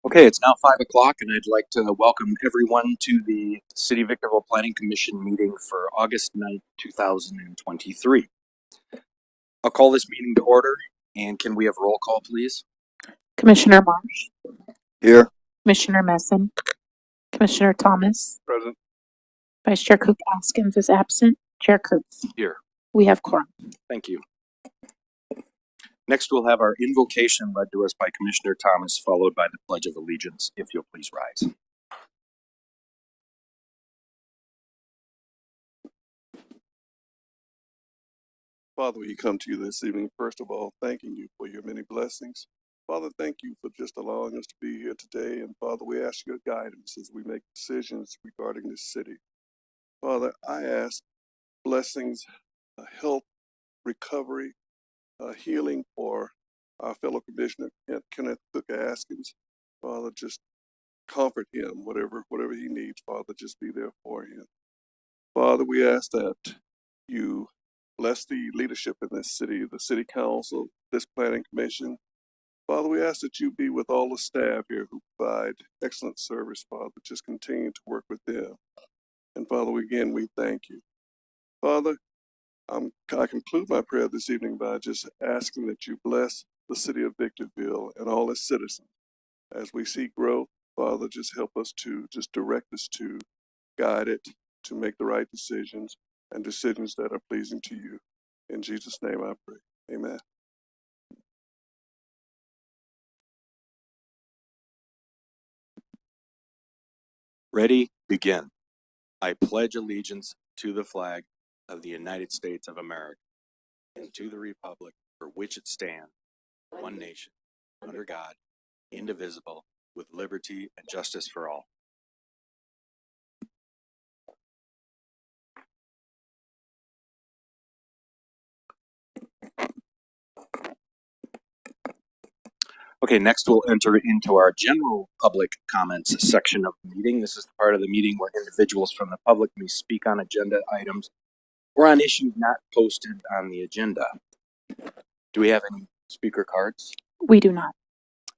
Okay, it's now 5 o'clock, and I'd like to welcome everyone to the City of Victorville Planning Commission meeting for August 9th, 2023. I'll call this meeting to order, and can we have roll call, please? Commissioner Marsh. Here. Commissioner Messin. Commissioner Thomas. Present. Vice Chair Cook Askins is absent. Chair Kurtz. Here. We have quorum. Thank you. Next, we'll have our invocation led to us by Commissioner Thomas, followed by the Pledge of Allegiance. If you'll please rise. Father, we come to you this evening, first of all, thanking you for your many blessings. Father, thank you for just allowing us to be here today. And Father, we ask your guidance as we make decisions regarding this city. Father, I ask blessings, health, recovery, healing for our fellow Commissioner Kenneth Cook Askins. Father, just comfort him, whatever he needs. Father, just be there for him. Father, we ask that you bless the leadership in this city, the city council, this planning commission. Father, we ask that you be with all the staff here who provide excellent service, Father. Just continue to work with them. And Father, again, we thank you. Father, I conclude my prayer this evening by just asking that you bless the city of Victorville and all its citizens. As we see growth, Father, just help us to, just direct us to, guide it, to make the right decisions and decisions that are pleasing to you. In Jesus' name I pray. Amen. Ready, begin. I pledge allegiance to the flag of the United States of America and to the republic for which it stands, one nation, under God, indivisible, with liberty and justice for all. Okay, next we'll enter into our general public comments section of the meeting. This is the part of the meeting where individuals from the public may speak on agenda items or on issues not posted on the agenda. Do we have any speaker cards? We do not.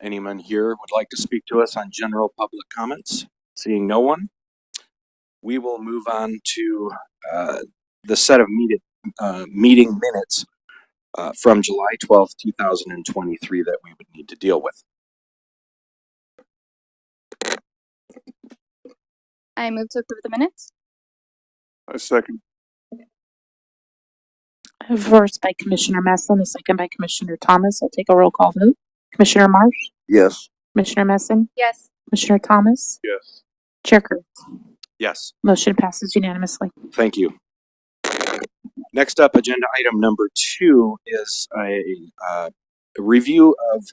Anyone here would like to speak to us on general public comments? Seeing no one, we will move on to the set of meeting minutes from July 12th, 2023 that we would need to deal with. I move to approve the minutes. I second. First by Commissioner Messin, a second by Commissioner Thomas. I'll take a roll call vote. Commissioner Marsh, Yes. Commissioner Messin, Yes. Commissioner Thomas, Yes. Chair Kurtz. Yes. Motion passes unanimously. Thank you. Next up, agenda item number 2 is a review of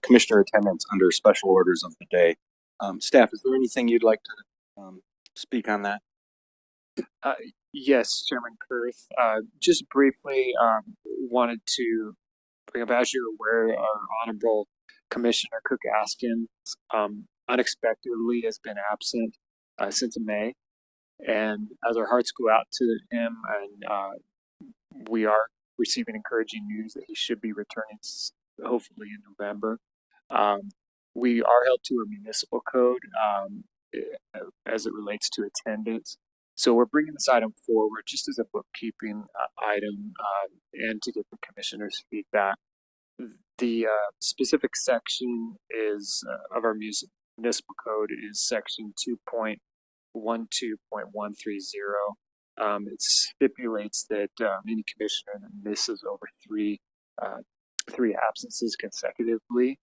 commissioner attendance under special orders of the day. Staff, is there anything you'd like to speak on that? Yes, Chairman Kurth. Just briefly, wanted to bring up, as you're aware, our Honorable Commissioner Cook Askins unexpectedly has been absent since May. And as our hearts go out to him, and we are receiving encouraging news that he should be returning hopefully in November. We are held to a municipal code as it relates to attendance. So we're bringing this item forward just as a bookkeeping item and to get the commissioner's feedback. The specific section is of our municipal code is section 2.12.130. It stipulates that any commissioner that misses over three absences consecutively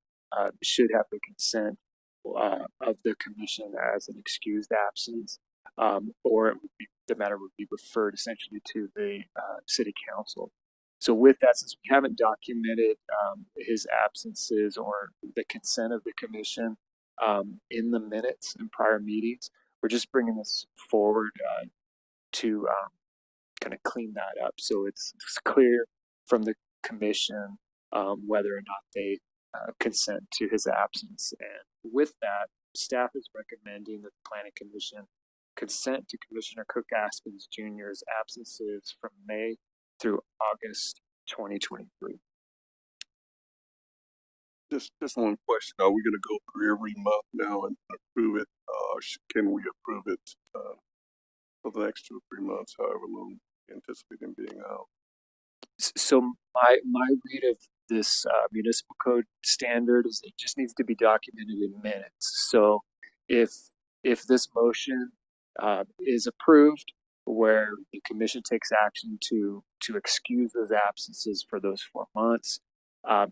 should have the consent of the commission as an excused absence. Or it would be, the matter would be referred essentially to the city council. So with that, since we haven't documented his absences or the consent of the commission in the minutes in prior meetings, we're just bringing this forward to kind of clean that up. So it's clear from the commission whether or not they consent to his absence. And with that, staff is recommending that the Planning Commission consent to Commissioner Cook Askins Jr.'s absences from May through August 2023. Just one question. Are we going to go through every month now and approve it? Can we approve it for the next 2 or 3 months, however long we anticipate him being out? So my read of this municipal code standard is it just needs to be documented in minutes. So if this motion is approved, where the commission takes action to excuse those absences for those 4 months,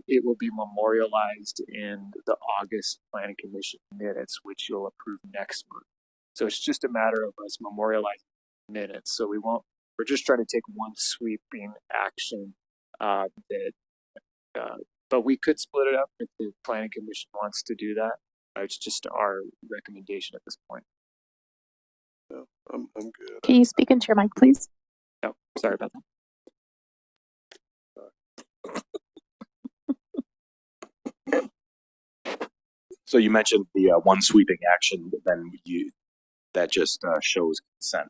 it will be memorialized in the August Planning Commission minutes, which you'll approve next month. So it's just a matter of us memorializing minutes. So we're just trying to take one sweeping action but we could split it up if the Planning Commission wants to do that. It's just our recommendation at this point. No, I'm good. Can you speak into your mic, please? No, sorry about that. So you mentioned the one sweeping action, but then that just shows consent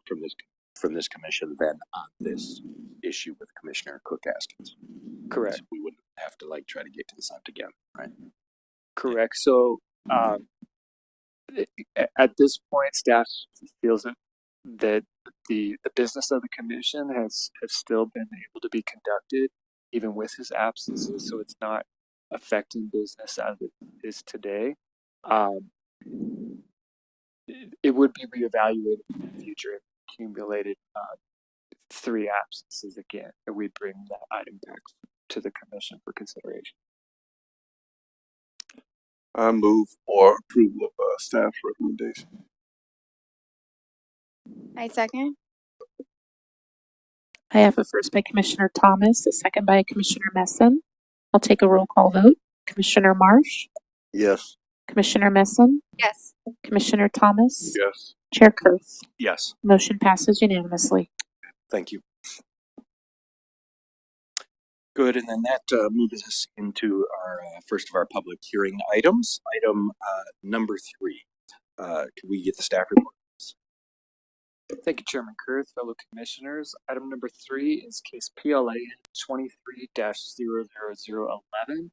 from this commission then on this issue with Commissioner Cook Askins. Correct. So we wouldn't have to try to get consent again, right? Correct. So at this point, staff feels that the business of the commission has still been able to be conducted even with his absences. So it's not affecting business as it is today. It would be reevaluated in the future if accumulated 3 absences again, and we'd bring that item back to the commission for consideration. I move for approval of staff's recommendation. I second. I have a first by Commissioner Thomas, a second by Commissioner Messon. I'll take a roll call vote. Commissioner Marsh, Yes. Commissioner Messon, Yes. Commissioner Thomas, Yes. Chair Kurth. Yes, Motion passes unanimously. thank you. Good, and then that moves us into our first of our public hearing items. Item number 3. Can we get the staff report? Thank you, Chairman Kurth, fellow commissioners. Item number 3 is case PLA 23-00011.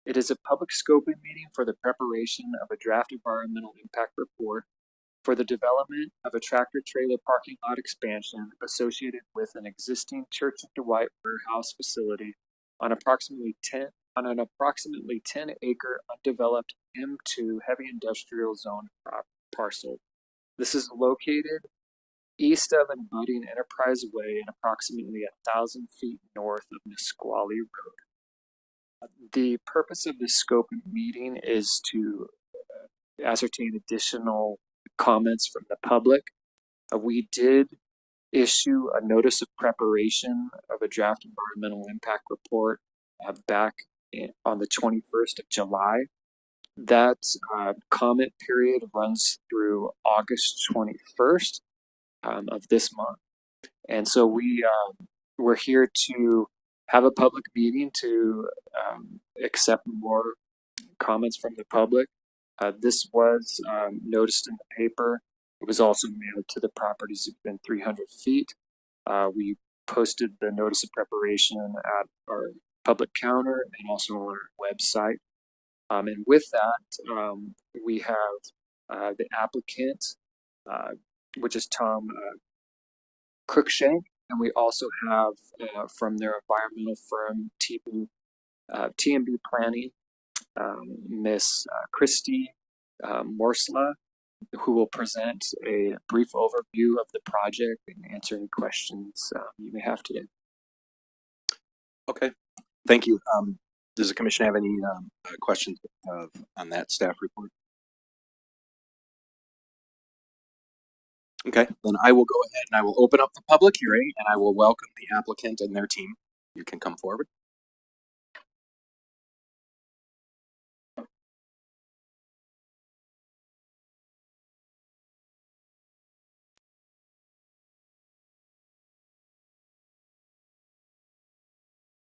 It is a public scoping meeting for the preparation of a draft environmental impact report for the development of a tractor trailer parking lot expansion associated with an existing Church of Dwight warehouse facility on an approximately 10 acre undeveloped M2 heavy industrial zone parcel. This is located east of and abutting Enterprise Way and approximately 1,000 feet north of Nisqually Road. The purpose of this scoping meeting is to ascertain additional comments from the public. We did issue a notice of preparation of a draft environmental impact report back on the 21st of July. That comment period runs through August 21st of this month. And so we're here to have a public meeting to accept more comments from the public. This was noticed in the paper. It was also mailed to the properties within 300 feet. We posted the notice of preparation at our public counter and also on our website. And with that, we have the applicant, which is Tom Cruikshank, and we also have from their environmental firm, TMB Planning, Miss Christy Morsla, who will present a brief overview of the project and answer any questions you may have today. Okay, thank you. Does the commission have any questions on that staff report? Okay, then I will go ahead and I will open up the public hearing and I will welcome the applicant and their team. You can come forward.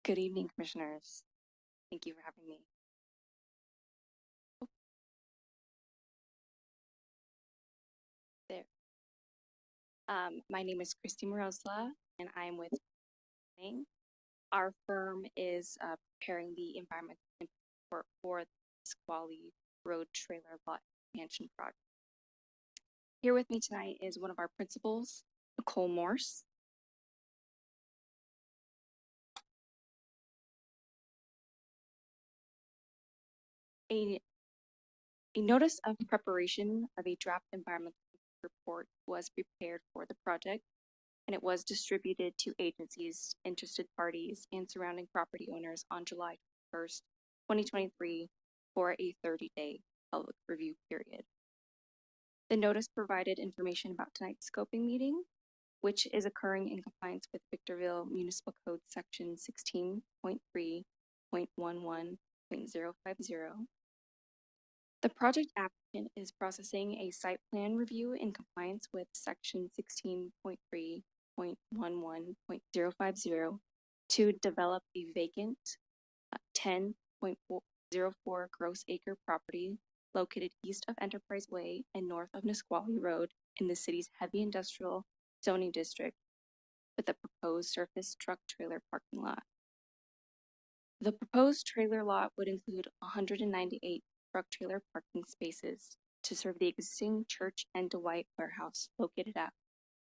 Good evening, commissioners. Thank you for having me. There. My name is Christy Morosla, and I am with Planning. Our firm is preparing the environmental report for the Nisqually Road Trailer Lot Expansion Project. Here with me tonight is one of our principals, Nicole Morse. A notice of preparation of a draft environmental report was prepared for the project, and it was distributed to agencies, interested parties, and surrounding property owners on July 1st, 2023 for a 30-day public review period. The notice provided information about tonight's scoping meeting, which is occurring in compliance with Victorville Municipal Code Section 16.3.11.050. The project applicant is processing a site plan review in compliance with Section 16.3.11.050 to develop the vacant 10.04 gross acre property located east of Enterprise Way and north of Nisqually Road in the city's heavy industrial zoning district with a proposed surface truck trailer parking lot. The proposed trailer lot would include 198 truck trailer parking spaces to serve the existing Church and Dwight warehouse located at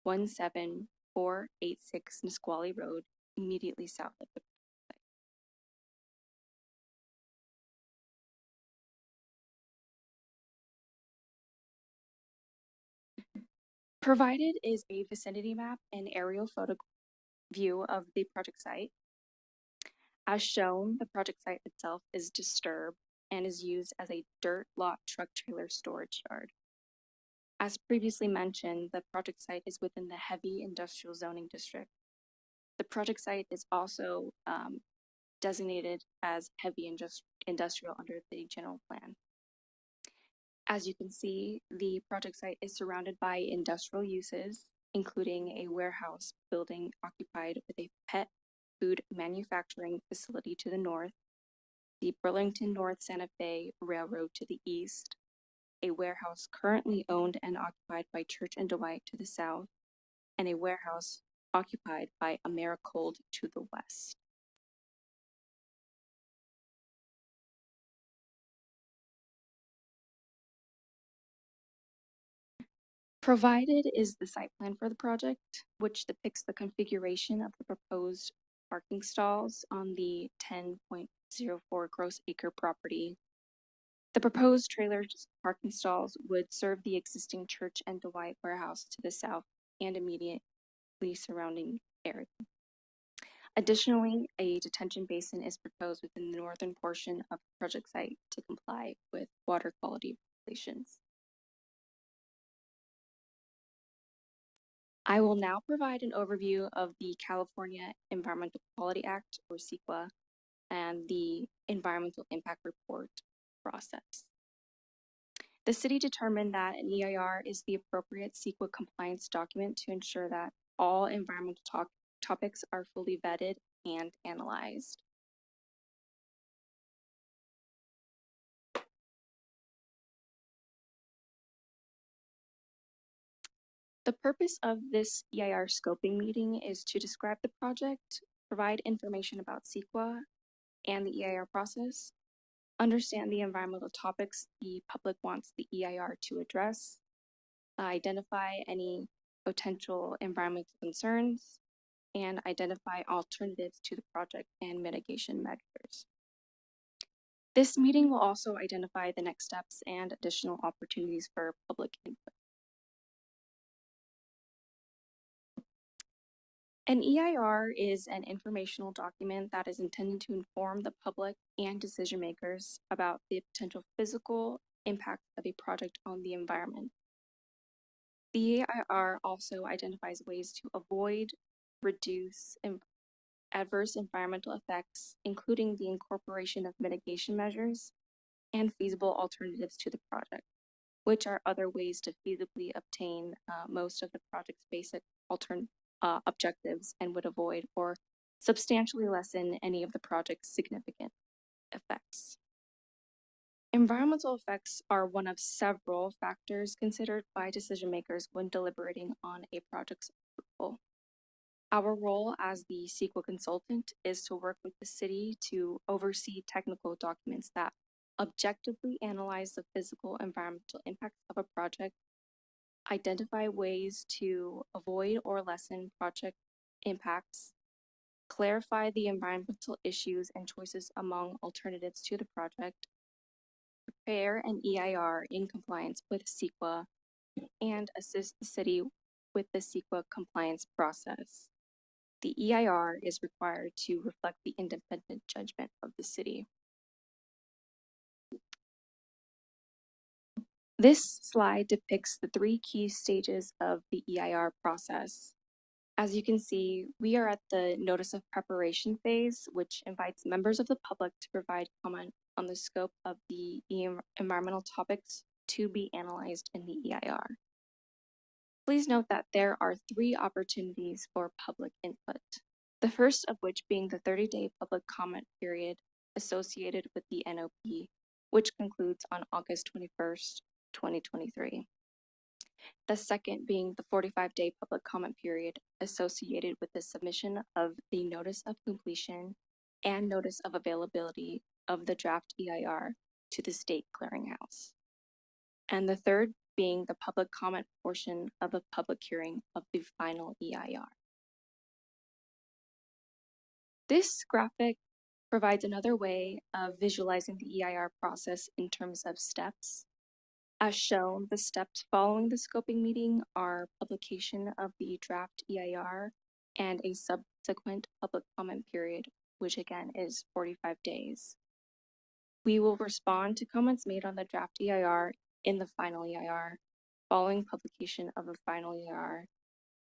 17486 Nisqually Road, immediately south of the site. Provided is a vicinity map and aerial photo view of the project site. As shown, the project site itself is disturbed and is used as a dirt lot truck trailer storage yard. As previously mentioned, the project site is within the heavy industrial zoning district. The project site is also designated as heavy industrial under the general plan. As you can see, the project site is surrounded by industrial uses, including a warehouse building occupied with a pet food manufacturing facility to the north, the Burlington North Santa Fe Railroad to the east, a warehouse currently owned and occupied by Church and Dwight to the south, and a warehouse occupied by Americold to the west. Provided is the site plan for the project, which depicts the configuration of the proposed parking stalls on the 10.04 gross acre property. The proposed trailer parking stalls would serve the existing Church and Dwight warehouse to the south and immediately surrounding area. Additionally, a detention basin is proposed within the northern portion of the project site to comply with water quality regulations. I will now provide an overview of the California Environmental Quality Act, or CEQA, and the Environmental Impact Report process. The city determined that an EIR is the appropriate CEQA compliance document to ensure that all environmental topics are fully vetted and analyzed. The purpose of this EIR scoping meeting is to describe the project, provide information about CEQA and the EIR process, understand the environmental topics the public wants the EIR to address, identify any potential environmental concerns, and identify alternatives to the project and mitigation measures. This meeting will also identify the next steps and additional opportunities for public input. An EIR is an informational document that is intended to inform the public and decision makers about the potential physical impact of a project on the environment. The EIR also identifies ways to avoid, reduce adverse environmental effects, including the incorporation of mitigation measures and feasible alternatives to the project, which are other ways to feasibly obtain most of the project's basic objectives and would avoid or substantially lessen any of the project's significant effects. Environmental effects are one of several factors considered by decision makers when deliberating on a project's approval. Our role as the CEQA consultant is to work with the city to oversee technical documents that objectively analyze the physical environmental impacts of a project, identify ways to avoid or lessen project impacts, clarify the environmental issues and choices among alternatives to the project, prepare an EIR in compliance with CEQA, and assist the city with the CEQA compliance process. The EIR is required to reflect the independent judgment of the city. This slide depicts the 3 key stages of the EIR process. As you can see, we are at the notice of preparation phase, which invites members of the public to provide comment on the scope of the environmental topics to be analyzed in the EIR. Please note that there are 3 opportunities for public input, the first of which being the 30-day public comment period associated with the NOP, which concludes on August 21st, 2023. The second being the 45-day public comment period associated with the submission of the notice of completion and notice of availability of the draft EIR to the state clearinghouse. And the third being the public comment portion of a public hearing of the final EIR. This graphic provides another way of visualizing the EIR process in terms of steps. As shown, the steps following the scoping meeting are publication of the draft EIR and a subsequent public comment period, which again is 45 days. We will respond to comments made on the draft EIR in the final EIR. Following publication of a final EIR,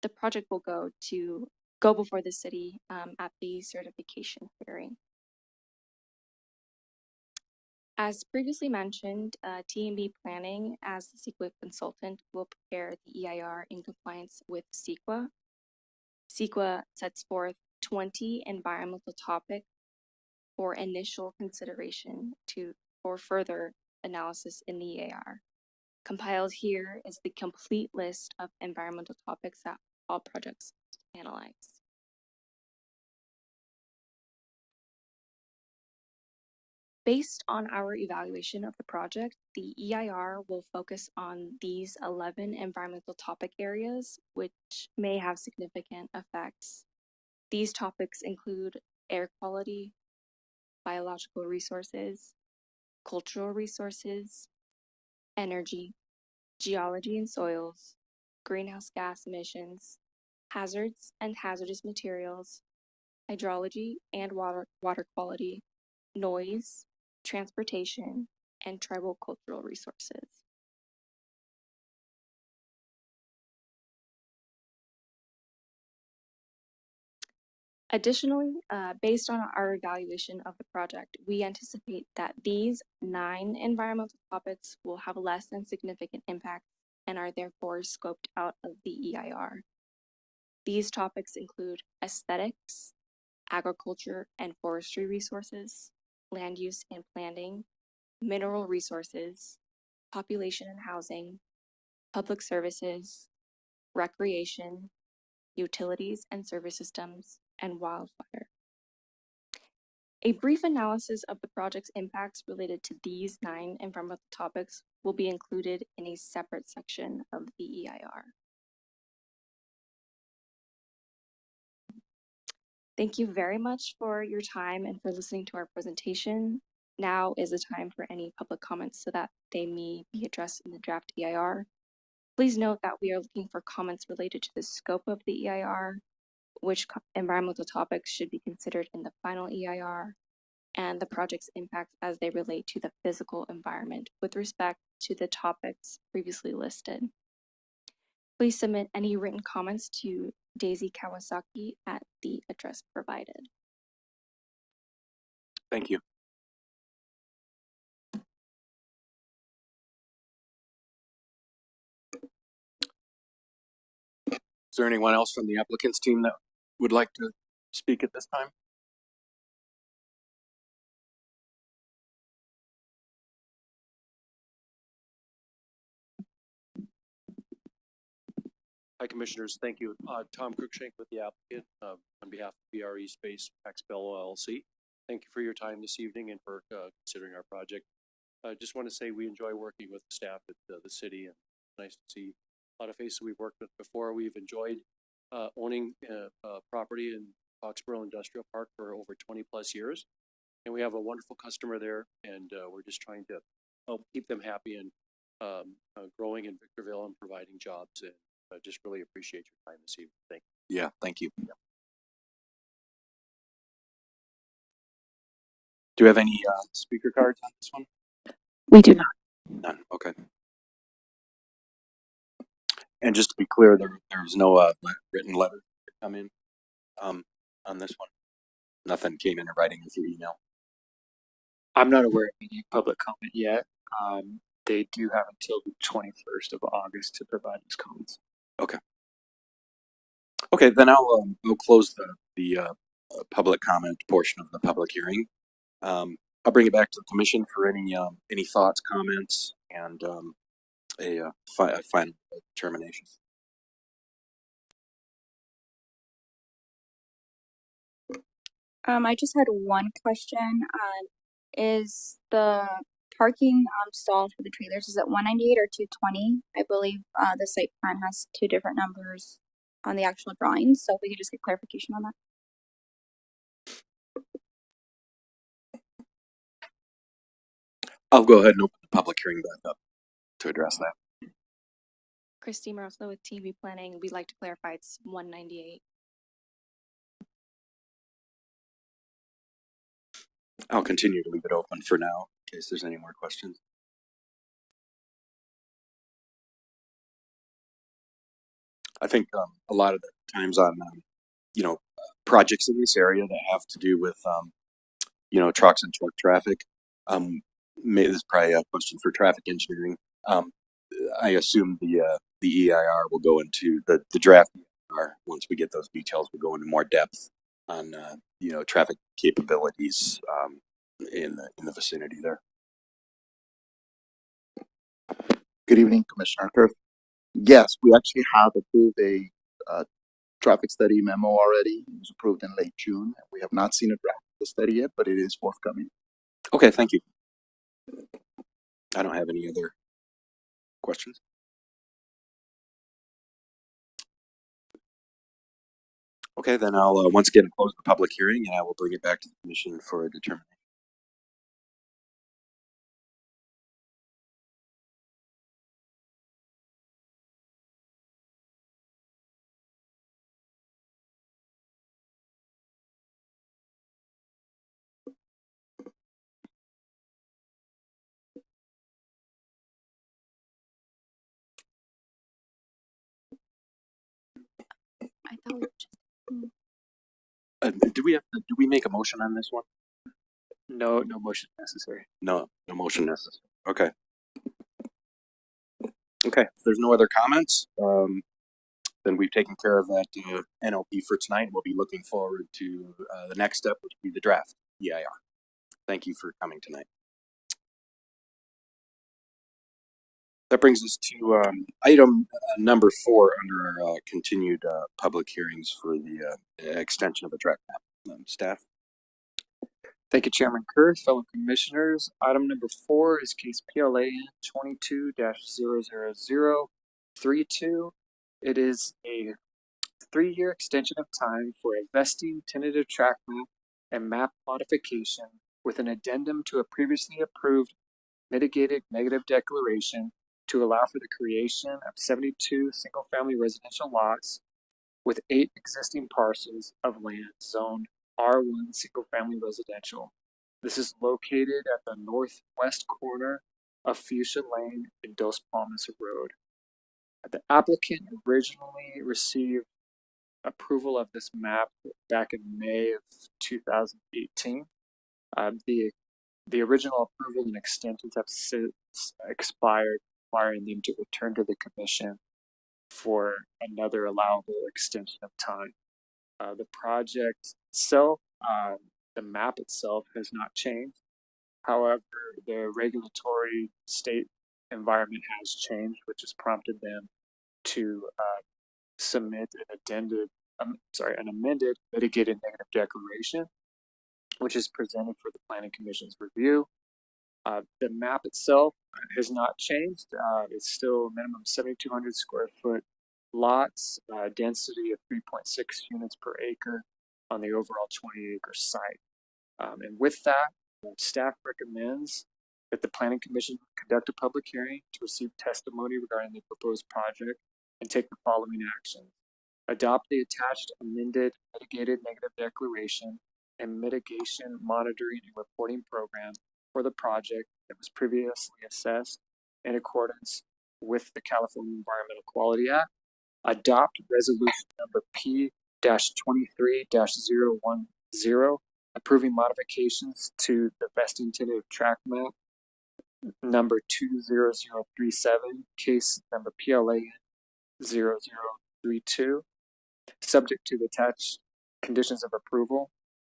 the project will go to go before the city at the certification hearing. As previously mentioned, TMB Planning, as the CEQA consultant, will prepare the EIR in compliance with CEQA. CEQA sets forth 20 environmental topics for initial consideration for further analysis in the EIR. Compiled here is the complete list of environmental topics that all projects analyze. Based on our evaluation of the project, the EIR will focus on these 11 environmental topic areas, which may have significant effects. These topics include air quality, biological resources, cultural resources, energy, geology and soils, greenhouse gas emissions, hazards and hazardous materials, hydrology and water quality, noise, transportation, and tribal cultural resources. Additionally, based on our evaluation of the project, we anticipate that these 9 environmental topics will have less than significant impact and are therefore scoped out of the EIR. These topics include aesthetics, agriculture and forestry resources, land use and planning, mineral resources, population and housing, public services, recreation, utilities and service systems, and wildfire. A brief analysis of the project's impacts related to these 9 environmental topics will be included in a separate section of the EIR. Thank you very much for your time and for listening to our presentation. Now is the time for any public comments so that they may be addressed in the draft EIR. Please note that we are looking for comments related to the scope of the EIR, which environmental topics should be considered in the final EIR, and the project's impacts as they relate to the physical environment with respect to the topics previously listed. Please submit any written comments to Daisy Kawasaki at the address provided. Thank you. Is there anyone else from the applicants team that would like to speak at this time? Hi, Commissioners. Thank you. Tom Cruikshank with the applicant on behalf of BRE Space Paxbell LLC. Thank you for your time this evening and for considering our project. I just want to say we enjoy working with the staff at the city, and nice to see a lot of faces we've worked with before. We've enjoyed owning property in Foxborough Industrial Park for over 20 plus years, and we have a wonderful customer there, and we're just trying to help keep them happy and growing in Victorville and providing jobs. And I just really appreciate your time this evening. Thank you. Yeah, thank you. Yeah. Do you have any speaker cards on this one? We do not. None. Okay. And just to be clear, there was no written letter to come in on this one. Nothing came in writing through email. I'm not aware of any public comment yet. They do have until the 21st of August to provide these comments. Okay, then I'll close the public comment portion of the public hearing. I'll bring it back to the commission for any thoughts, comments, and a final determination. I just had one question. Is the parking stall for the trailers, is it 198 or 220? I believe the site plan has 2 different numbers on the actual drawings, so if we could just get clarification on that. I'll go ahead and open the public hearing back up to address that. Christy Marosa with TMB Planning. We'd like to clarify it's 198. I'll continue to leave it open for now in case there's any more questions. I think a lot of the times on you know, projects in this area that have to do with, trucks and truck traffic. This is probably a question for traffic engineering. I assume the EIR will go into the draft EIR. Once we get those details, we'll go into more depth on, traffic capabilities, in the vicinity there. Good evening, Commissioner Kerr. Yes, we actually have approved a traffic study memo already. It was approved in late June. We have not seen a draft of the study yet, but it is forthcoming. Okay, thank you. I don't have any other questions. Okay, then I'll once again close the public hearing and I will bring it back to the commission for a determination. I thought we just, Do we make a motion on this one? No motion necessary. No motion necessary. Okay. Okay, if there's no other comments, then we've taken care of that NOP for tonight. We'll be looking forward to the next step, which will be the draft EIR. Thank you for coming tonight. That brings us to item number 4 under our continued public hearings for the extension of the track map. Staff? Thank you, Chairman Kerr, fellow commissioners. Item number 4 is case PLAN 22-00032. It is a 3-year extension of time for a vesting tentative track map and map modification with an addendum to a previously approved mitigated negative declaration to allow for the creation of 72 single-family residential lots with 8 existing parcels of land zoned R1 single-family residential. This is located at the northwest corner of Fuchsia Lane and Dos Palmas Road. The applicant originally received approval of this map back in May of 2018. The original approval and extensions have since expired, requiring them to return to the commission for another allowable extension of time. The project itself, the map itself has not changed. However, the regulatory state environment has changed, which has prompted them to submit an amended mitigated negative declaration, which is presented for the Planning Commission's review. The map itself has not changed. It's still minimum 7,200 square foot lots, density of 3.6 units per acre on the overall 20-acre site. And with that, staff recommends that the Planning Commission conduct a public hearing to receive testimony regarding the proposed project and take the following actions. Adopt the attached amended mitigated negative declaration and mitigation monitoring and reporting program for the project that was previously assessed in accordance with the California Environmental Quality Act. Adopt resolution number P-23-010, approving modifications to the vesting tentative track map number 20037, case number PLAN 0032, subject to the attached conditions of approval,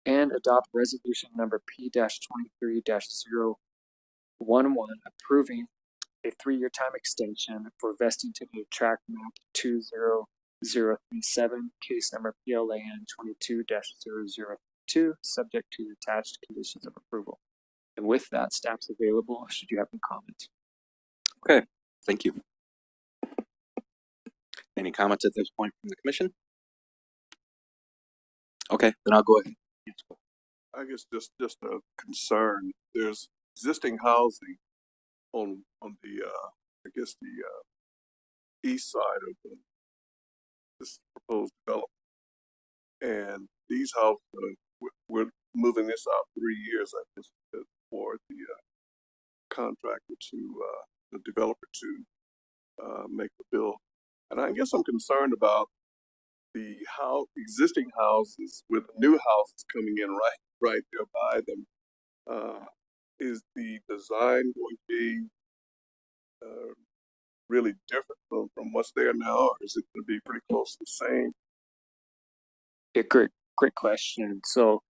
and adopt resolution number P-23-011, approving a 3-year time extension for vesting tentative track map 20037, case number PLAN 22-002, subject to attached conditions of approval. And with that, staff's available should you have any comments. Okay, thank you. Any comments at this point from the commission? Okay, then I'll go ahead. I guess just a concern. There's existing housing on the east side of this proposed development, and these houses we're moving this out 3 years, I guess, for the contractor to the developer to make the bill. And I guess I'm concerned about the existing houses with new houses coming in right there by them, is the design going to be really different from what's there now, or is it going to be pretty close to the same? Yeah, great question. So,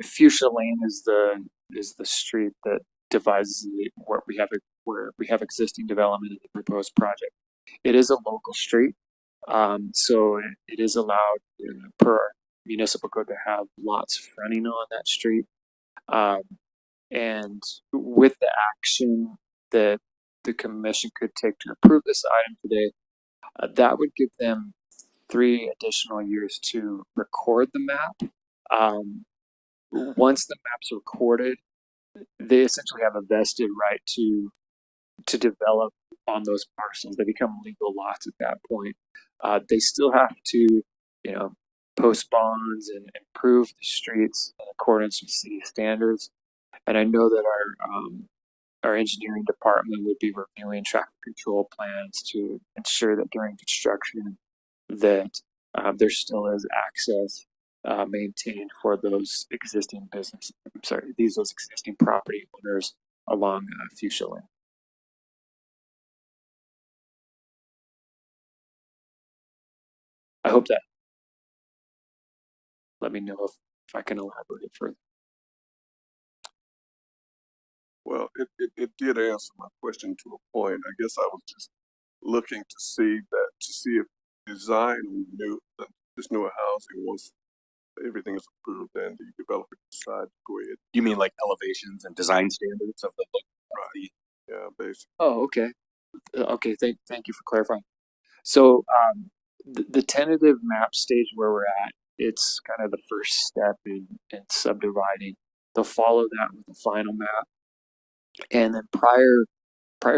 Fuchsia Lane is the street that divides where we have existing development in the proposed project. It is a local street, so it is allowed per our municipal code to have lots fronting on that street. And with the action that the commission could take to approve this item today, that would give them 3 additional years to record the map. Once the map's recorded, they essentially have a vested right to develop on those parcels. They become legal lots at that point. They still have to, post bonds and improve the streets in accordance with city standards. And I know that our engineering department would be reviewing traffic control plans to ensure that during construction that there still is access maintained for those existing those existing property owners along Fuchsia Lane. I hope that. Let me know if I can elaborate further. Well, it did answer my question to a point. I guess I was just looking to see if design on this newer housing, once everything is approved, then the developer decide to go ahead. You mean like elevations and design standards of the look? Right. Yeah, basically. Oh, okay. Okay, thank you for clarifying. So the tentative map stage where we're at, it's kind of the first step in subdividing. They'll follow that with the final map. And then prior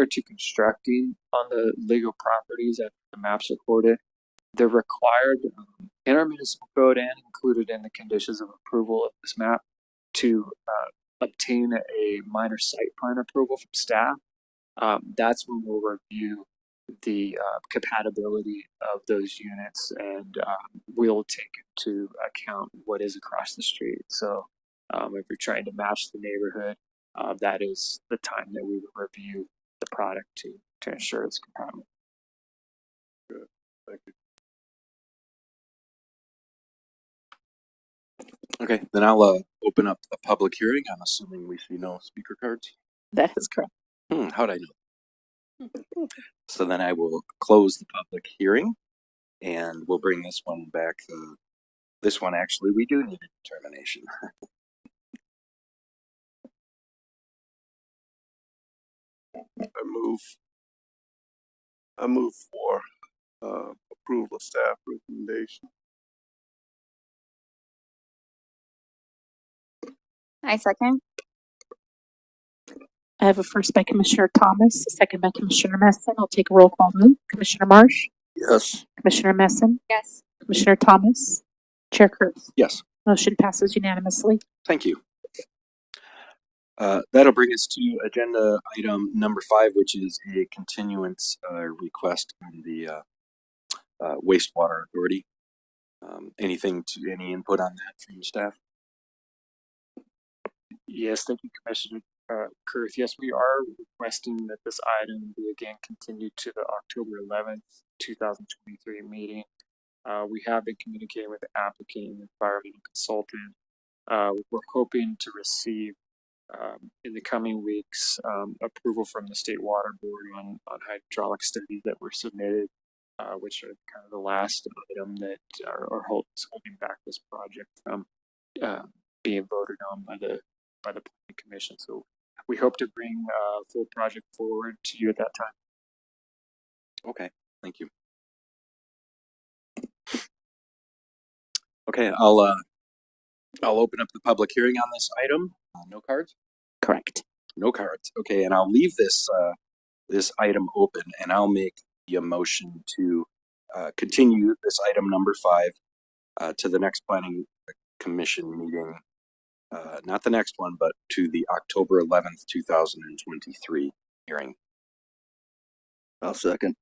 to constructing on the legal properties that the maps recorded, they're required in our municipal code and included in the conditions of approval of this map to obtain a minor site plan approval from staff. That's when we'll review the compatibility of those units, and we'll take into account what is across the street. So if you're trying to match the neighborhood, that is the time that we will review the product to ensure it's compatible. Good, thank you. Okay, then I'll open up the public hearing. I'm assuming we see no speaker cards. That is correct. How'd I know? So then I will close the public hearing, and we'll bring this one back. This one actually, we do need a determination. I move for approval of staff recommendation. I second. I have a first by Commissioner Thomas, a second by Commissioner Messon. I'll take a roll call vote. Commissioner Marsh, Yes. Commissioner Messon, Yes. Commissioner Thomas, Chair Kurth. Yes, Motion passes unanimously. thank you. That'll bring us to agenda item number 5, which is a continuance request from the wastewater authority. Any input on that from staff? Yes, thank you, Commissioner Kurth. Yes, we are requesting that this item be again continued to the October 11th, 2023 meeting. We have been communicating with the applicant and environmental consultant. We're hoping to receive in the coming weeks approval from the State Water Board on hydraulic studies that were submitted, which are kind of the last item that are holding back this project from being voted on by the Planning Commission. So we hope to bring a full project forward to you at that time. Okay, thank you. Okay, I'll open up the public hearing on this item. No cards? Correct. No cards. Okay, and I'll leave this this item open, and I'll make the motion to continue this item number 5 to the next planning commission meeting. Not the next one, but to the October 11th, 2023 hearing. I'll second.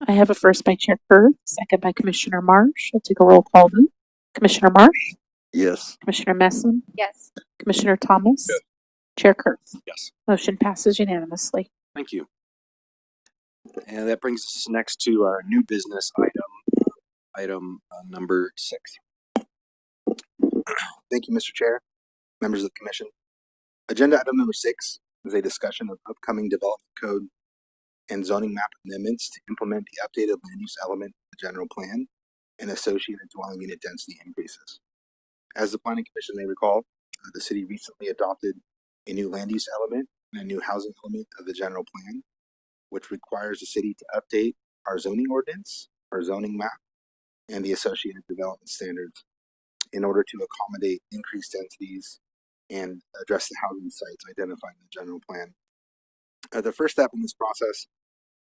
I have a first by Chair Kurth, second by Commissioner Marsh. I'll take a roll call vote. Commissioner Marsh, Yes. Commissioner Messin, Yes. Commissioner Thomas, Chair Kurth. Yes. Motion passes unanimously. Thank you. And that brings us next to our new business item number 6. Thank you, Mr. Chair, members of the commission. Agenda item number 6 is a discussion of upcoming development code and zoning map amendments to implement the updated land use element of the general plan and associated dwelling unit density increases. As the planning commission may recall, the city recently adopted a new land use element and a new housing element of the general plan, which requires the city to update our zoning ordinance, our zoning map, and the associated development standards in order to accommodate increased densities and address the housing sites identified in the general plan. The first step in this process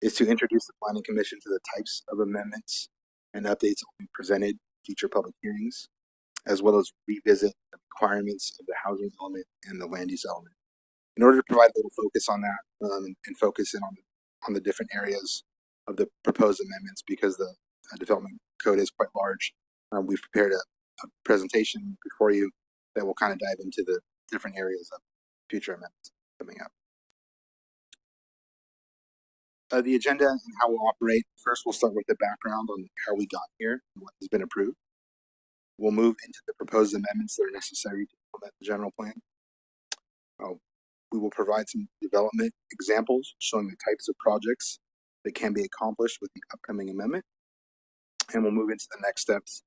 is to introduce the planning commission to the types of amendments and updates that will be presented in future public hearings, as well as revisit the requirements of the housing element and the land use element. In order to provide a little focus on that and focus in on the different areas of the proposed amendments, because the development code is quite large, we've prepared a presentation before you that will kind of dive into the different areas of future amendments coming up. The agenda and how we'll operate. First, we'll start with the background on how we got here and what has been approved. We'll move into the proposed amendments that are necessary to implement the general plan. We will provide some development examples showing the types of projects that can be accomplished with the upcoming amendment. And we'll move into the next steps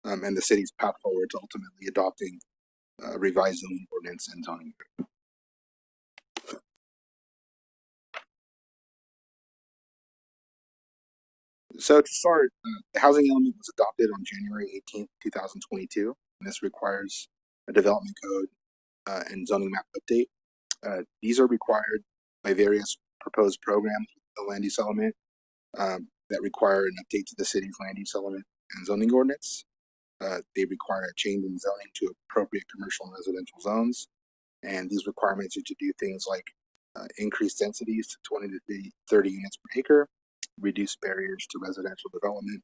and the city's path forward to ultimately adopting revised zoning ordinance and zoning. So to start, the housing element was adopted on January 18th, 2022, and this requires a development code and zoning map update. These are required by various proposed programs, the land use element, that require an update to the city's land use element and zoning ordinance. They require a change in zoning to appropriate commercial and residential zones. And these requirements are to do things like increase densities to 20 to 30 units per acre, reduce barriers to residential development,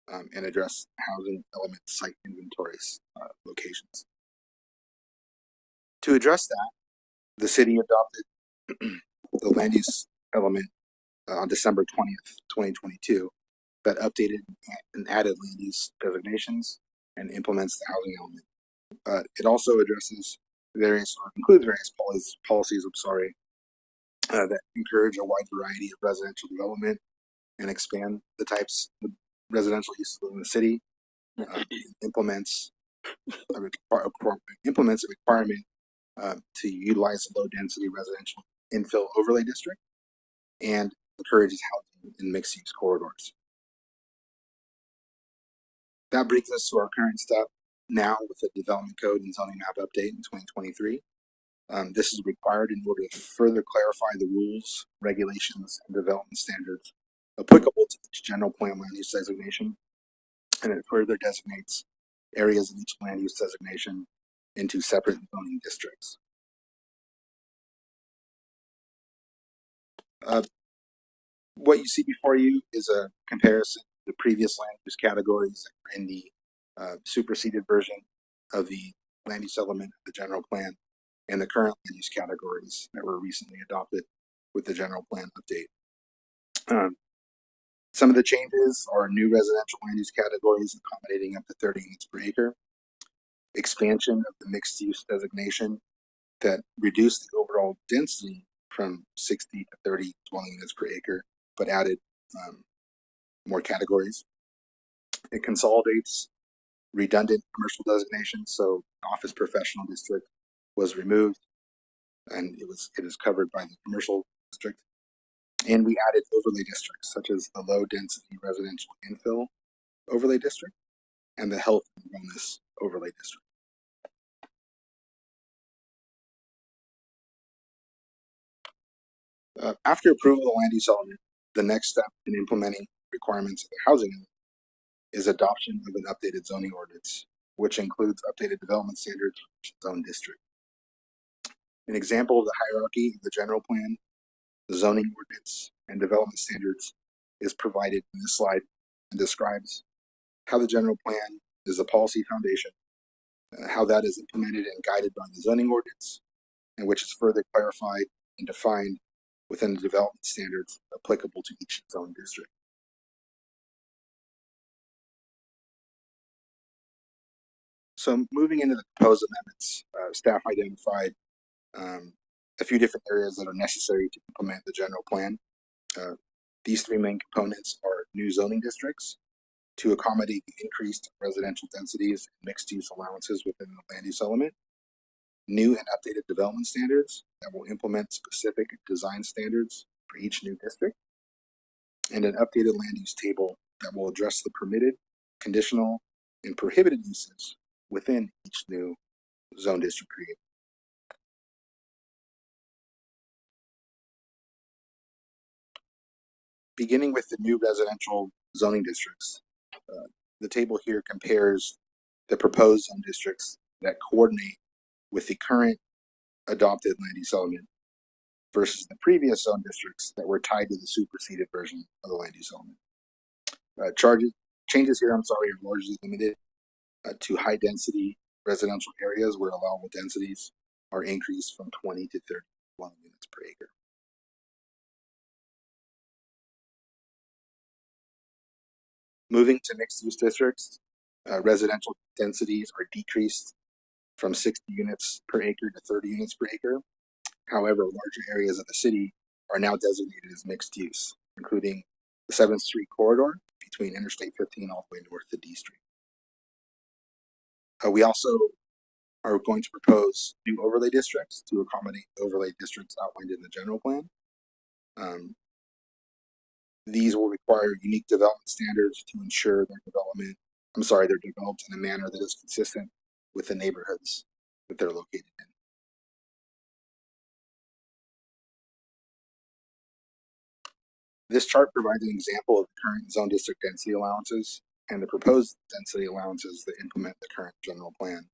and address housing element site inventories locations. To address that, the city adopted the land use element on December 20th, 2022, that updated and added land use designations and implements the housing element. It also addresses includes various policies, that encourage a wide variety of residential development and expand the types of residential uses within the city. Implements a requirement to utilize the low density residential infill overlay district and encourages housing in mixed use corridors. That brings us to our current step now with the development code and zoning map update in 2023. This is required in order to further clarify the rules, regulations, and development standards applicable to each general plan land use designation, and it further designates areas of each land use designation into separate zoning districts. What you see before you is a comparison of the previous land use categories that were in the superseded version of the land use element of the general plan and the current land use categories that were recently adopted with the general plan update. Some of the changes are new residential land use categories accommodating up to 30 units per acre, expansion of the mixed use designation that reduced the overall density from 60 to 30 dwelling units per acre, but added more categories. It consolidates redundant commercial designations, so office professional district was removed and it is covered by the commercial district. And we added overlay districts such as the low density residential infill overlay district and the health and wellness overlay district. After approval of the land use element, the next step in implementing requirements of the housing element is adoption of an updated zoning ordinance, which includes updated development standards for each zone district. An example of the hierarchy of the general plan, the zoning ordinance, and development standards is provided in this slide and describes how the general plan is the policy foundation, how that is implemented and guided by the zoning ordinance, and which is further clarified and defined within the development standards applicable to each zone district. So moving into the proposed amendments, staff identified a few different areas that are necessary to implement the general plan. These three main components are new zoning districts to accommodate the increased residential densities and mixed use allowances within the land use element, new and updated development standards that will implement specific design standards for each new district, and an updated land use table that will address the permitted, conditional, and prohibited uses within each new zone district created. Beginning with the new residential zoning districts, the table here compares the proposed zone districts that coordinate with the current adopted land use element versus the previous zone districts that were tied to the superseded version of the land use element. Changes here, are largely limited to high density residential areas where allowable densities are increased from 20 to 31 units per acre. Moving to mixed use districts, residential densities are decreased from 60 units per acre to 30 units per acre. However, larger areas of the city are now designated as mixed use, including the 7th Street corridor between Interstate 15 all the way north to D Street. We also are going to propose new overlay districts to accommodate overlay districts outlined in the general plan. These will require unique development standards to ensure they're developed in a manner that is consistent with the neighborhoods that they're located in. This chart provides an example of the current zone district density allowances and the proposed density allowances that implement the current general plan.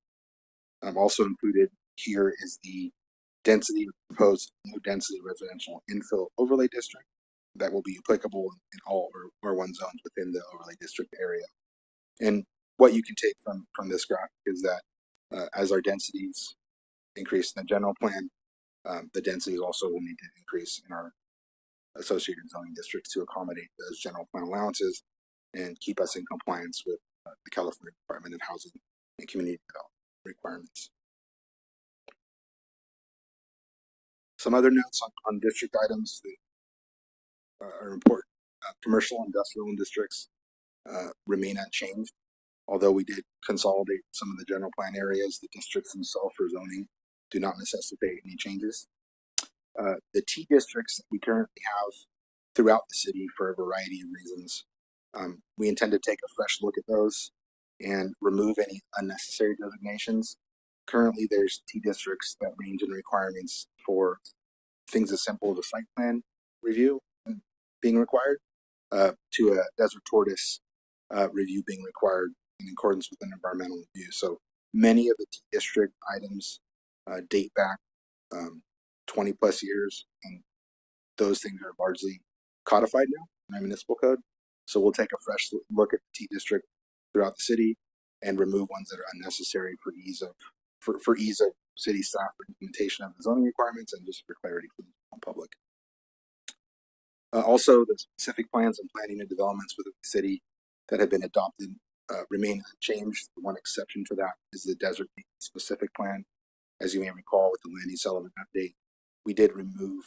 Also included here is the density proposed low density residential infill overlay district that will be applicable in all R1 zones within the overlay district area. And what you can take from this graph is that as our densities increase in the general plan, the densities also will need to increase in our associated zoning districts to accommodate those general plan allowances and keep us in compliance with the California Department of Housing and Community Development requirements. Some other notes on district items that are important. Commercial, industrial districts remain unchanged. Although we did consolidate some of the general plan areas, the districts themselves for zoning do not necessitate any changes. The T districts that we currently have throughout the city for a variety of reasons, we intend to take a fresh look at those and remove any unnecessary designations. Currently, there's T districts that range in requirements for things as simple as a site plan review being required to a desert tortoise review being required in accordance with an environmental review. So many of the T district items date back 20 plus years, and those things are largely codified now in our municipal code. So we'll take a fresh look at the T district throughout the city and remove ones that are unnecessary for ease of city staff for implementation of the zoning requirements and just for clarity for the public. Also, the specific plans and planning and developments within the city that have been adopted remain unchanged. The one exception to that is the desert specific plan. As you may recall, with the land use element update, we did remove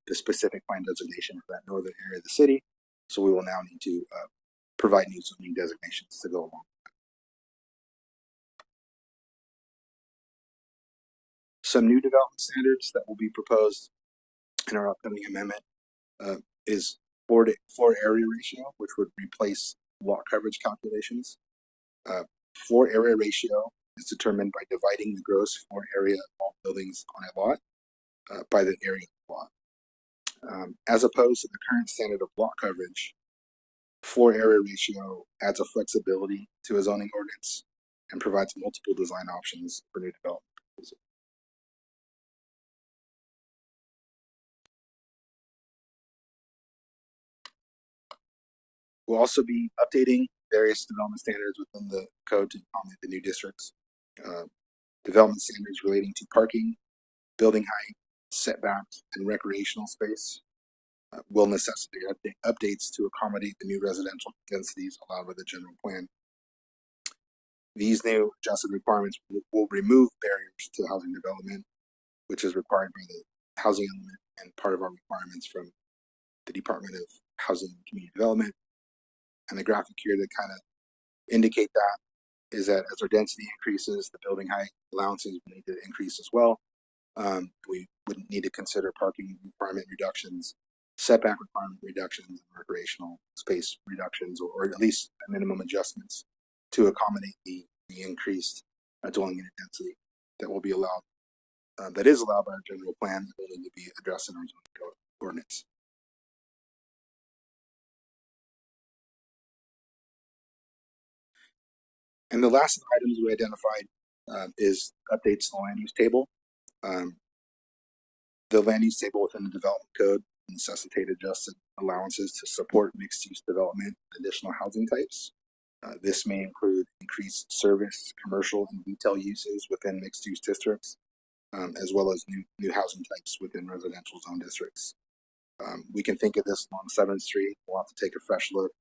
the specific plan designation for that northern area of the city. So we will now need to provide new zoning designations to go along with that. Some new development standards that will be proposed in our upcoming amendment is floor area ratio, which would replace lot coverage calculations. Floor area ratio is determined by dividing the gross floor area of all buildings on a lot by the area of the lot. As opposed to the current standard of lot coverage, floor area ratio adds a flexibility to a zoning ordinance and provides multiple design options for new development proposals. We'll also be updating various development standards within the code to accommodate the new districts. Development standards relating to parking, building height, setbacks, and recreational space will necessitate updates to accommodate the new residential densities allowed by the general plan. These new adjusted requirements will remove barriers to housing development, which is required by the housing element and part of our requirements from the Department of Housing and Community Development. And the graphic here that kind of indicate that is that as our density increases, the building height allowances will need to increase as well. We would need to consider parking requirement reductions, setback requirement reductions, and recreational space reductions, or at least minimum adjustments to accommodate the increased dwelling unit density that will be allowed, that is allowed by our general plan, that will need to be addressed in our zoning code ordinance. And the last items we identified is updates to the land use table. The land use table within the development code necessitate adjusted allowances to support mixed use development and additional housing types. This may include increased service, commercial, and retail uses within mixed use districts, as well as new housing types within residential zone districts. We can think of this along 7th Street. We'll have to take a fresh look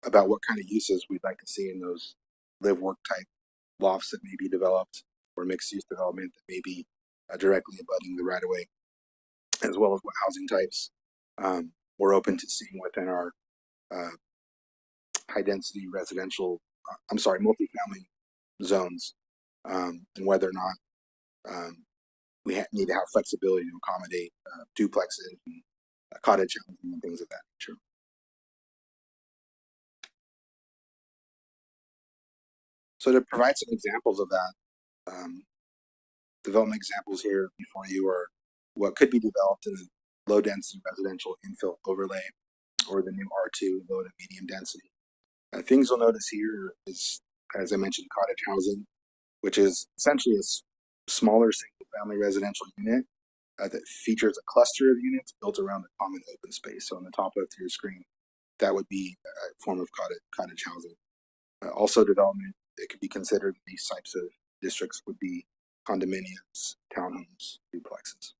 about what kind of uses we'd like to see in those live work type lofts that may be developed, or mixed use development that may be directly abutting the right of way, as well as what housing types we're open to seeing within our high density residential, multifamily zones, and whether or not we need to have flexibility to accommodate duplexes and cottage housing and things of that nature. So to provide some examples of that, development examples here before you are what could be developed in a low density residential infill overlay or the new R2 low to medium density. Things you'll notice here is, as I mentioned, cottage housing, which is essentially a smaller single family residential unit that features a cluster of units built around a common open space. So on the top left of your screen, that would be a form of cottage housing. Also development that could be considered in these types of districts would be condominiums, townhomes, duplexes.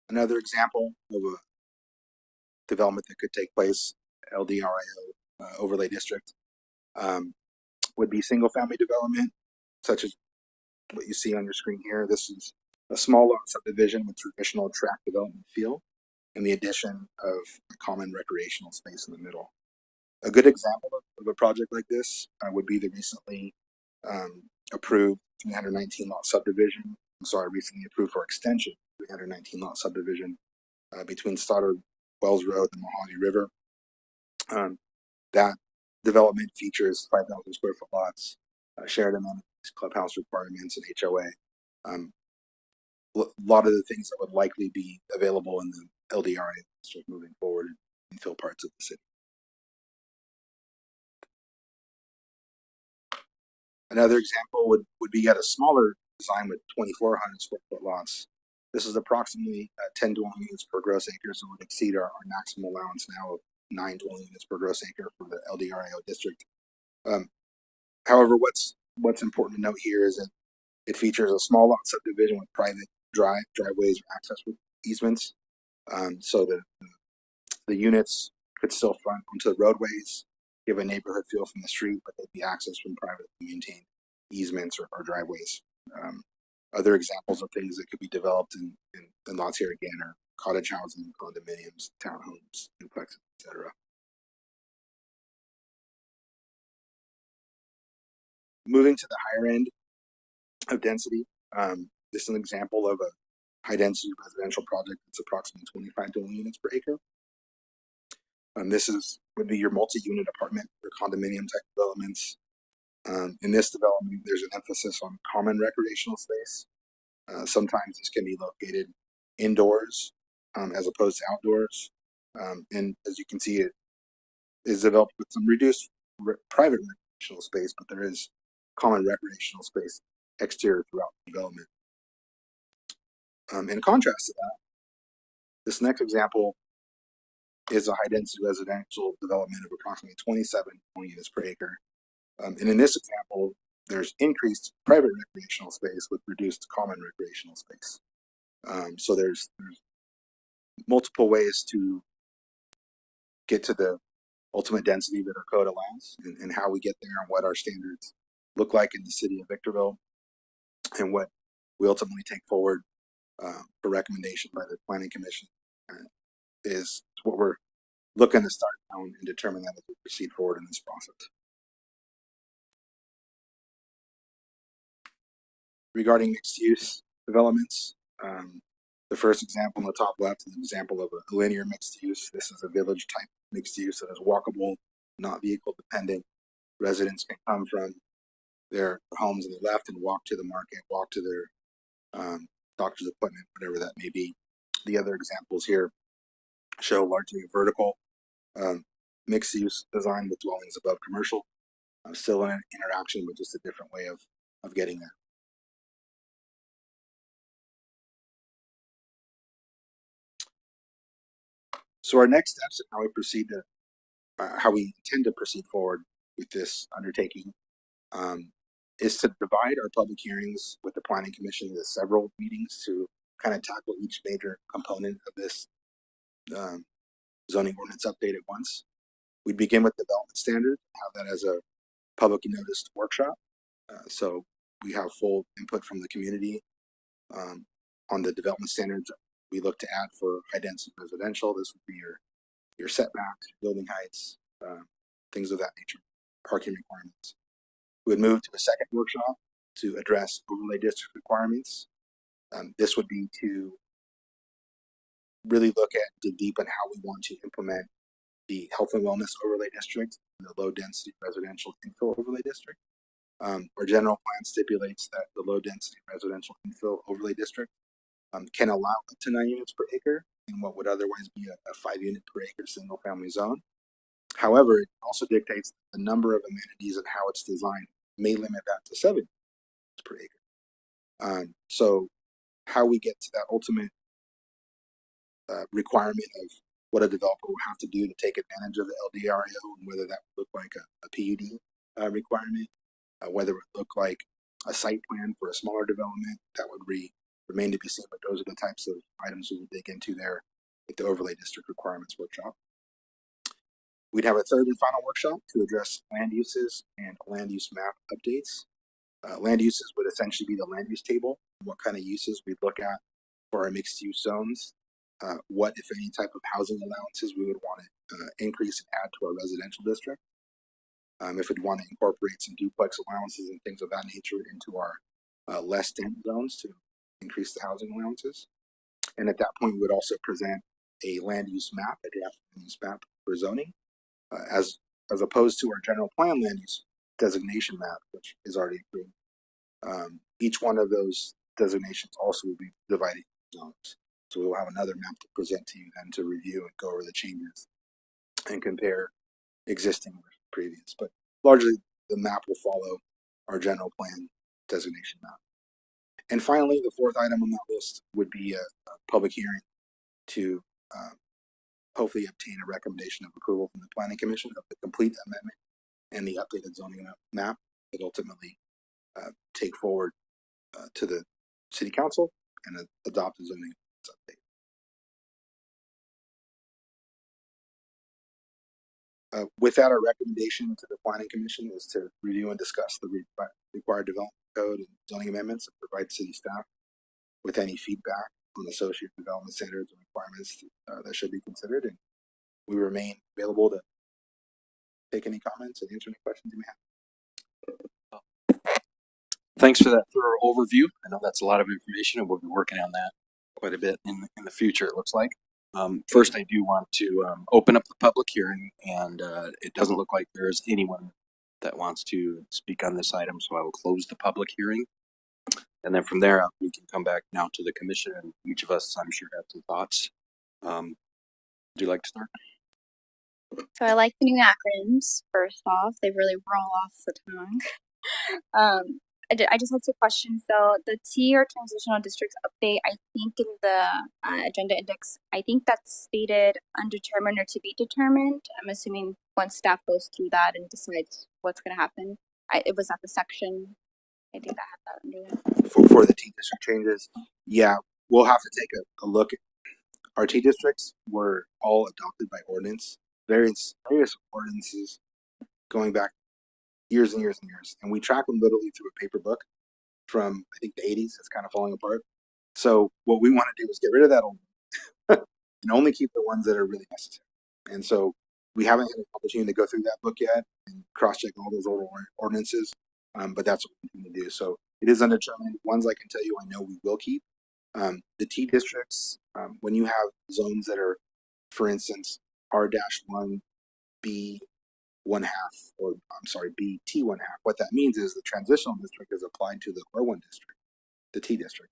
Another example of a development that could take place, LDRIO overlay district, would be single family development, such as what you see on your screen here. This is a small lot subdivision with traditional tract development feel, and the addition of a common recreational space in the middle. A good example of a project like this would be the recently approved 319 lot subdivision. Recently approved for extension, 319 lot subdivision between Stoddard Wells Road and Mojave River. That development features 5,000 square foot lots, shared amenities, clubhouse requirements, and HOA. A lot of the things that would likely be available in the LDRA district moving forward in infill parts of the city. Another example would be at a smaller design with 2,400 square foot lots. This is approximately 10 dwelling units per gross acre, so it would exceed our maximum allowance now of 9 dwelling units per gross acre for the LDRIO district. However, what's important to note here is that it features a small lot subdivision with private driveways or access easements, so the units could still front onto the roadways, give a neighborhood feel from the street, but they'd be accessed from privately maintained easements or driveways. Other examples of things that could be developed in lots here again are cottage housing, condominiums, townhomes, duplexes, etc. Moving to the higher end of density, this is an example of a high density residential project that's approximately 25 dwelling units per acre. This would be your multi-unit apartment or condominium type developments. In this development, there's an emphasis on common recreational space. Sometimes this can be located indoors as opposed to outdoors. And as you can see, it is developed with some reduced private recreational space, but there is common recreational space exterior throughout the development. In contrast to that, this next example is a high density residential development of approximately 27 units per acre. And in this example, there's increased private recreational space with reduced common recreational space. So there's multiple ways to get to the ultimate density that our code allows, and how we get there, and what our standards look like in the city of Victorville, and what we ultimately take forward for recommendation by the Planning Commission is what we're looking to start now and determine that as we proceed forward in this process. Regarding mixed use developments, the first example on the top left is an example of a linear mixed use. This is a village type mixed use that is walkable, not vehicle dependent. Residents can come from their homes on the left and walk to the market, walk to their doctor's appointment, whatever that may be. The other examples here show largely a vertical mixed use design with dwellings above commercial. Still an interaction, but just a different way of getting there. So our next steps and how we proceed to, how we intend to proceed forward with this undertaking, is to divide our public hearings with the Planning Commission into several meetings to kind of tackle each major component of this zoning ordinance update at once. We'd begin with development standards, have that as a publicly noticed workshop. So we have full input from the community on the development standards we look to add for high density residential. This would be your setbacks, building heights, things of that nature, parking requirements. We would move to a second workshop to address overlay district requirements. This would be to really look at, dig deep on how we want to implement the health and wellness overlay district and the low density residential infill overlay district. Our general plan stipulates that the low density residential infill overlay district can allow up to 9 units per acre in what would otherwise be a 5 unit per acre single family zone. However, it also dictates the number of amenities and how it's designed may limit that to 7 units per acre. So how we get to that ultimate requirement of what a developer will have to do to take advantage of the LDRO, and whether that would look like a PUD requirement, whether it would look like a site plan for a smaller development, that would remain to be seen, but those are the types of items we would dig into there with the overlay district requirements workshop. We'd have a third and final workshop to address land uses and land use map updates. Land uses would essentially be the land use table, what kind of uses we'd look at for our mixed use zones, what, if any, type of housing allowances we would want to increase and add to our residential district. If we'd want to incorporate some duplex allowances and things of that nature into our less dense zones to increase the housing allowances. And at that point, we would also present a land use map, a draft land use map for zoning, as opposed to our general plan land use designation map, which is already approved. Each one of those designations also will be divided into zones. So we'll have another map to present to you then to review and go over the changes and compare existing with previous. But largely, the map will follow our general plan designation map. And finally, the fourth item on that list would be a public hearing to hopefully obtain a recommendation of approval from the Planning Commission of the complete amendment and the updated zoning map that ultimately take forward to the City Council and adopt a zoning update. With that, our recommendation to the Planning Commission is to review and discuss the required development code and zoning amendments and provide city staff with any feedback on associated development standards and requirements that should be considered. And we remain available to take any comments and answer any questions you may have. Thanks for that thorough overview. I know that's a lot of information, and we'll be working on that quite a bit in the future, it looks like. First, I do want to open up the public hearing, and it doesn't look like there is anyone that wants to speak on this item, so I will close the public hearing. And then from there, we can come back now to the commission, and each of us, I'm sure, have some thoughts. Would you like to start? So I like the new acronyms. First off, they really roll off the tongue. I just had two questions though. The T or transitional districts update, I think in the agenda index, I think that's stated undetermined or to be determined. I'm assuming once staff goes through that and decides what's going to happen. It was at the section. I think I have that under there. For the T district changes, yeah, we'll have to take a look. Our T districts were all adopted by ordinance, various ordinances going back years and years and years, and we track them literally through a paper book from I think the 80s. It's kind of falling apart. So what we want to do is get rid of that old one and only keep the ones that are really necessary. And so we haven't had an opportunity to go through that book yet and cross-check all those old ordinances, but that's what we need to do. So it is undetermined. Ones I can tell you I know we will keep. The T districts, when you have zones that are, for instance, R-1, B 1/2, or I'm sorry, BT 1/2. What that means is the transitional district is applied to the R1 district, the T district,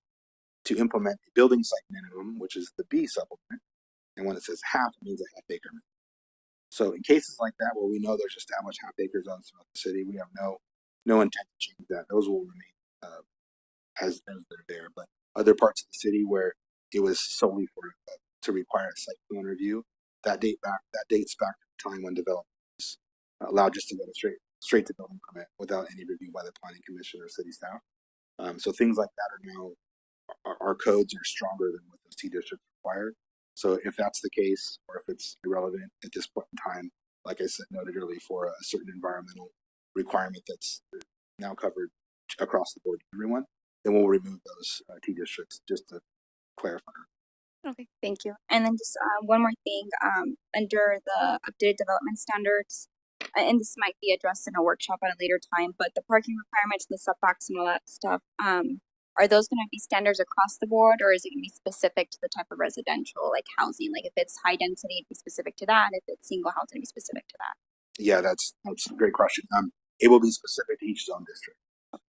to implement a building site minimum, which is the B supplement. And when it says half, it means a half acre minimum. So in cases like that, where we know there's established half acre zones throughout the city, we have no intent to change that. Those will remain as they're there. But other parts of the city where it was solely for to require a site plan review, that dates back to the time when development was allowed just to go straight to building permit without any review by the planning commission or city staff. So things like that are now our codes are stronger than what those T districts require. So if that's the case, or if it's irrelevant at this point in time, like I said, noted earlier, for a certain environmental requirement that's now covered across the board to everyone, then we'll remove those T districts just to clarify. Okay, thank you. And then just one more thing, under the updated development standards, and this might be addressed in a workshop at a later time, but the parking requirements, the setbacks and all that stuff, are those going to be standards across the board, or is it going to be specific to the type of residential, like housing? Like if it's high density, it'd be specific to that. If it's single housing, it'd be specific to that. Yeah, that's a great question. It will be specific to each zone district.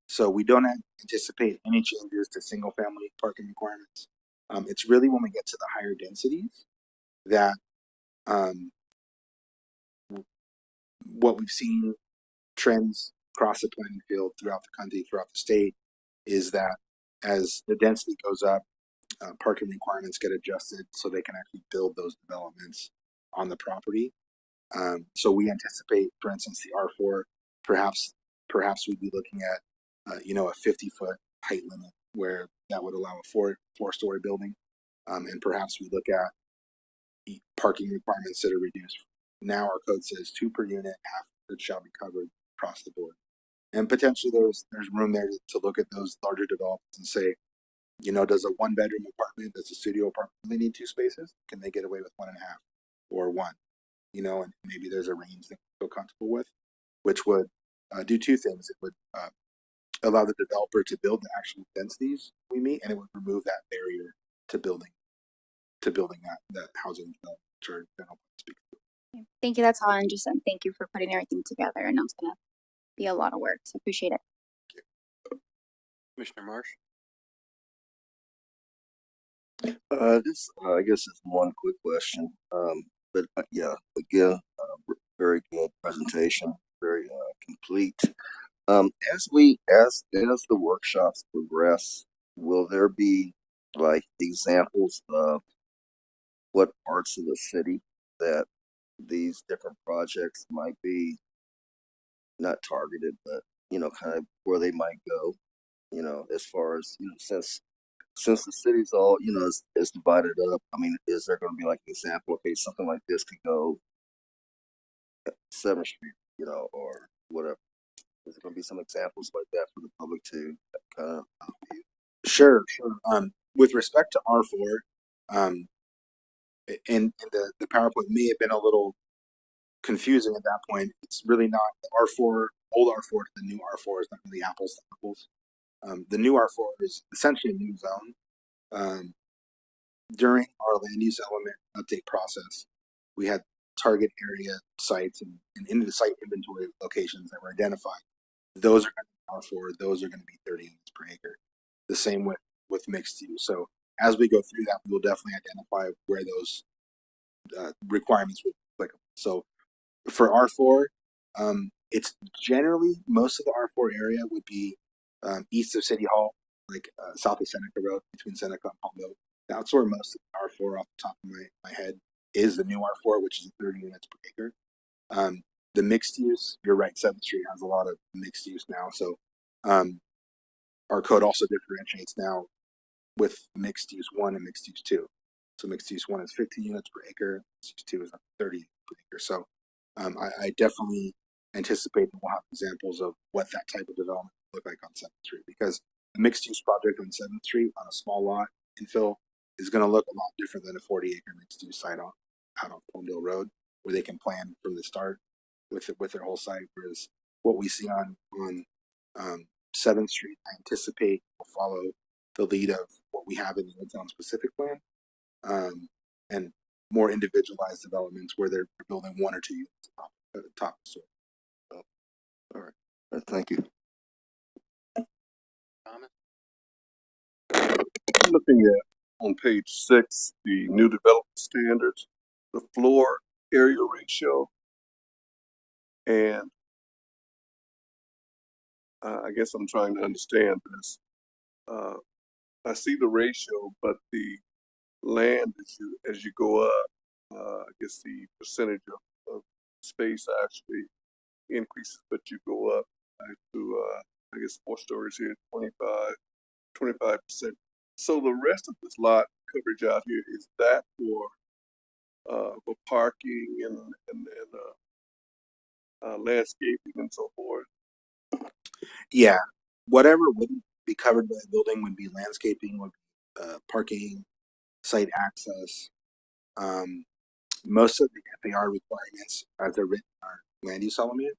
So we don't anticipate any changes to single family parking requirements. It's really when we get to the higher densities that what we've seen trends across the planning field throughout the country, throughout the state, is that as the density goes up, parking requirements get adjusted so they can actually build those developments on the property. So we anticipate, for instance, the R4, perhaps we'd be looking at a 50-foot height limit where that would allow a four-story building, and perhaps we look at parking requirements that are reduced. Now our code says 2 per unit, half that shall be covered across the board, and potentially there's room there to look at those larger developments and say, does a 1-bedroom apartment, does a studio apartment really need 2 spaces? Can they get away with 1.5 or 1? And maybe there's a range that we feel comfortable with, which would do 2 things. It would allow the developer to build the actual densities we meet, and it would remove that barrier to building that housing development. Thank you. That's all. And just thank you for putting everything together. I know it's going to be a lot of work, so appreciate it. Commissioner Marsh? I guess it's one quick question. But yeah, again, very good presentation, very complete. As the workshops progress, will there be like examples of what parts of the city that these different projects might be not targeted, but kind of where they might go? As far as since the city's all is divided up. I mean, is there going to be like an example? Okay, something like this could go 7th Street, or whatever. Is there going to be some examples like that for the public to kind of view? Sure. With respect to R4, and the PowerPoint may have been a little confusing at that point. It's really not the R4, old R4 to the new R4 is not really apples to apples. The new R4 is essentially a new zone. During our land use element update process, we had target area sites and into the site inventory locations that were identified. Those are going to be R4. Those are going to be 30 units per acre. The same with mixed use. So as we go through that, we will definitely identify where those requirements would be applicable. So for R4, it's generally most of the R4 area would be east of City Hall, like south of Seneca Road between Seneca and Palmdale. That's where most of the R4 off the top of my head is the new R4, which is 30 units per acre. The mixed use, you're right, 7th Street has a lot of mixed use now. So our code also differentiates now with mixed use 1 and mixed use 2. So mixed use 1 is 15 units per acre, mixed use 2 is 30 per acre. So I definitely anticipate that we'll have examples of what that type of development will look like on 7th Street, because a mixed use project on 7th Street on a small lot infill is going to look a lot different than a 40-acre mixed use site out on Palmdale Road, where they can plan from the start with their whole site. Whereas what we see on 7th Street, I anticipate will follow the lead of what we have in the Old Town specific plan, and more individualized developments where they're building 1 or 2 units at the top. So, All right. Thank you. Looking at on page 6, the new development standards, the floor area ratio, and I guess I'm trying to understand this. I see the ratio, but the land as you go up, I guess the percentage of space actually increases, but you go up to I guess 4 stories here, 25%. So the rest of this lot coverage out here, is that for parking and landscaping and so forth? yeah, whatever wouldn't be covered by the building would be landscaping, would be parking, site access. Most of the FAR requirements, as they're written in our land use element,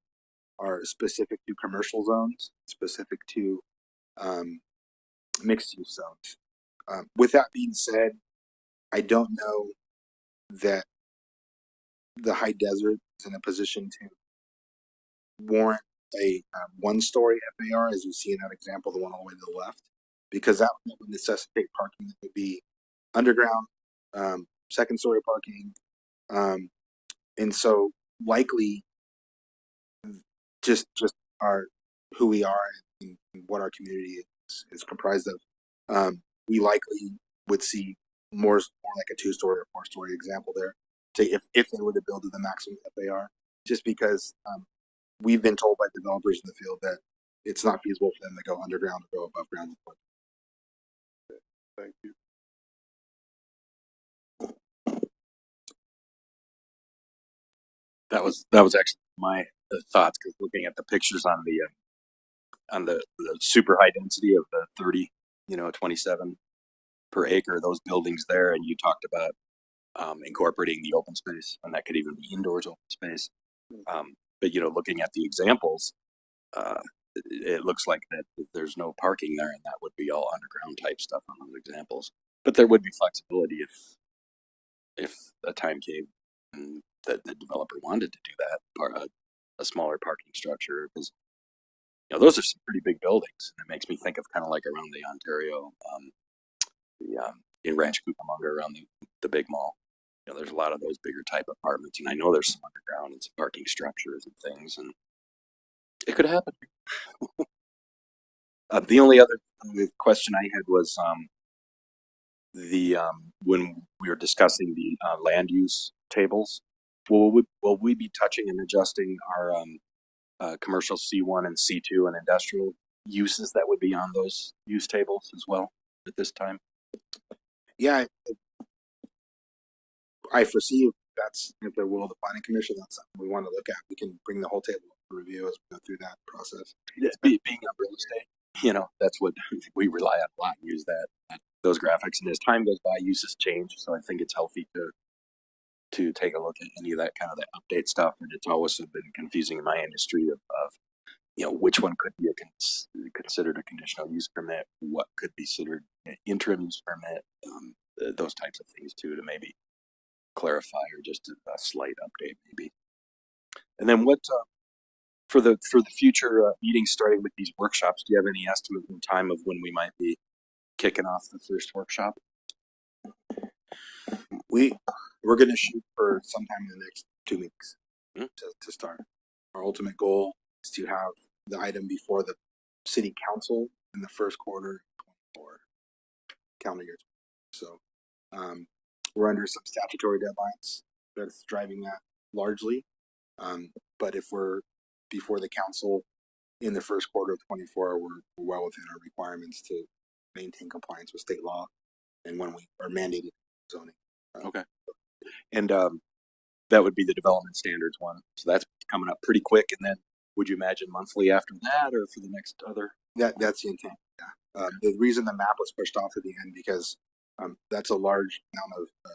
are specific to commercial zones, specific to mixed use zones. With that being said, I don't know that the high desert is in a position to warrant a 1-story FAR, as you see in that example, the one all the way to the left, because that would necessitate parking that would be underground, 2nd-story parking, and so likely just our who we are and what our community is comprised of. We likely would see more like a 2-story or 4-story example there, to if they were to build to the maximum FAR, just because we've been told by developers in the field that it's not feasible for them to go underground or go above ground. Thank you. That was actually my thoughts, because looking at the pictures on the super high density of the 30, 27 per acre, those buildings there, and you talked about incorporating the open space, and that could even be indoors open space. But looking at the examples, it looks like that there's no parking there, and that would be all underground type stuff on those examples. But there would be flexibility if a time came and that the developer wanted to do that, a smaller parking structure, because those are some pretty big buildings. And it makes me think of kind of like around the Ontario, in Rancho Cucamonga around the big mall. There's a lot of those bigger type apartments, and I know there's some underground and some parking structures and things, and it could happen. The only other question I had was when we were discussing the land use tables, will we be touching and adjusting our commercial C1 and C2 and industrial uses that would be on those use tables as well at this time? Yeah, I foresee that's, if there will, the planning commission, that's something we want to look at. We can bring the whole table to review as we go through that process. Being on real estate, that's what we rely on a lot, and use those graphics. And as time goes by, uses change. So I think it's healthy to take a look at any of that kind of the update stuff. And it's always been confusing in my industry of which one could be considered a conditional use permit, what could be considered an interim use permit, those types of things too, to maybe clarify or just a slight update maybe. And then what for the future meetings starting with these workshops, do you have any estimate in time of when we might be kicking off the first workshop? We're going to shoot for sometime in the next 2 weeks to start. Our ultimate goal is to have the item before the city council in the first quarter of 24 calendar year. So we're under some statutory deadlines that's driving that largely. But if we're before the council in the first quarter of 24, we're well within our requirements to maintain compliance with state law and when we are mandated zoning. Okay. And that would be the development standards one. So that's coming up pretty quick. And then would you imagine monthly after that or for the next other? That's the intent. Yeah. The reason the map was pushed off at the end because that's a large amount of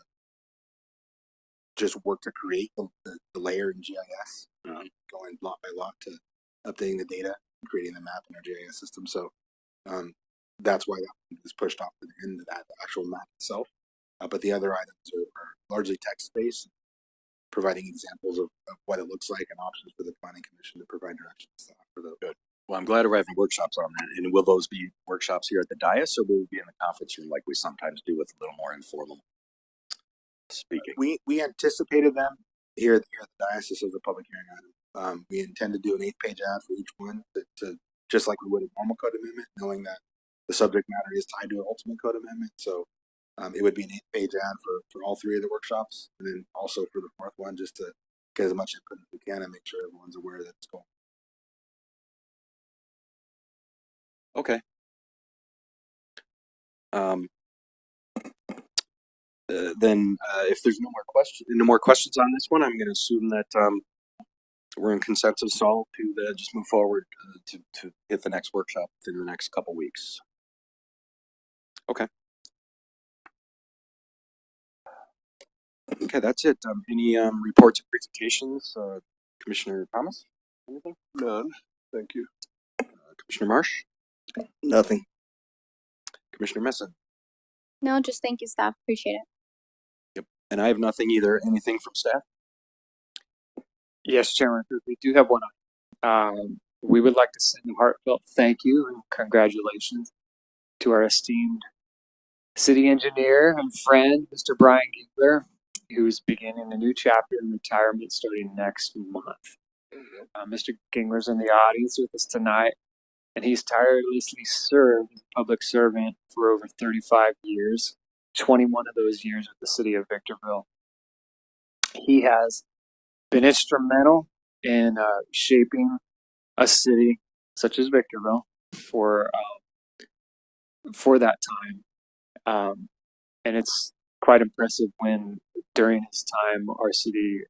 just work to create the layer in GIS, going lot by lot to updating the data, creating the map in our GIS system. So that's why that was pushed off to the end of that actual map itself. But the other items are largely text-based, providing examples of what it looks like and options for the planning commission to provide directions for the. Good. Well, I'm glad we're having workshops on that. And will those be workshops here at the dais or will we be in the conference room like we sometimes do with a little more informal speaking? We anticipated them here at the dais. This is a public hearing item. We intend to do an 8-page ad for each one to just like we would a normal code amendment, knowing that the subject matter is tied to an ultimate code amendment. So it would be an 8-page ad for all three of the workshops, and then also for the fourth one, just to get as much input as we can and make sure everyone's aware that it's going. Okay. Then if there's no more questions on this one, I'm going to assume that we're in consensus all to just move forward to hit the next workshop within the next couple weeks. Okay. Okay, that's it. Any reports or presentations? Commissioner Thomas? Anything? None. Thank you. Commissioner Marsh? Nothing. Commissioner Messon? No, just thank you, staff. Appreciate it. Yep. And I have nothing either. Anything from staff? Yes, Chairman, we do have one. We would like to send a heartfelt thank you and congratulations to our esteemed city engineer and friend, Mr. Brian Giegler, who's beginning a new chapter in retirement starting next month. Mr. Giegler's in the audience with us tonight, and he's tirelessly served as a public servant for over 35 years, 21 of those years with the city of Victorville. He has been instrumental in shaping a city such as Victorville for that time. And it's quite impressive when during his time our city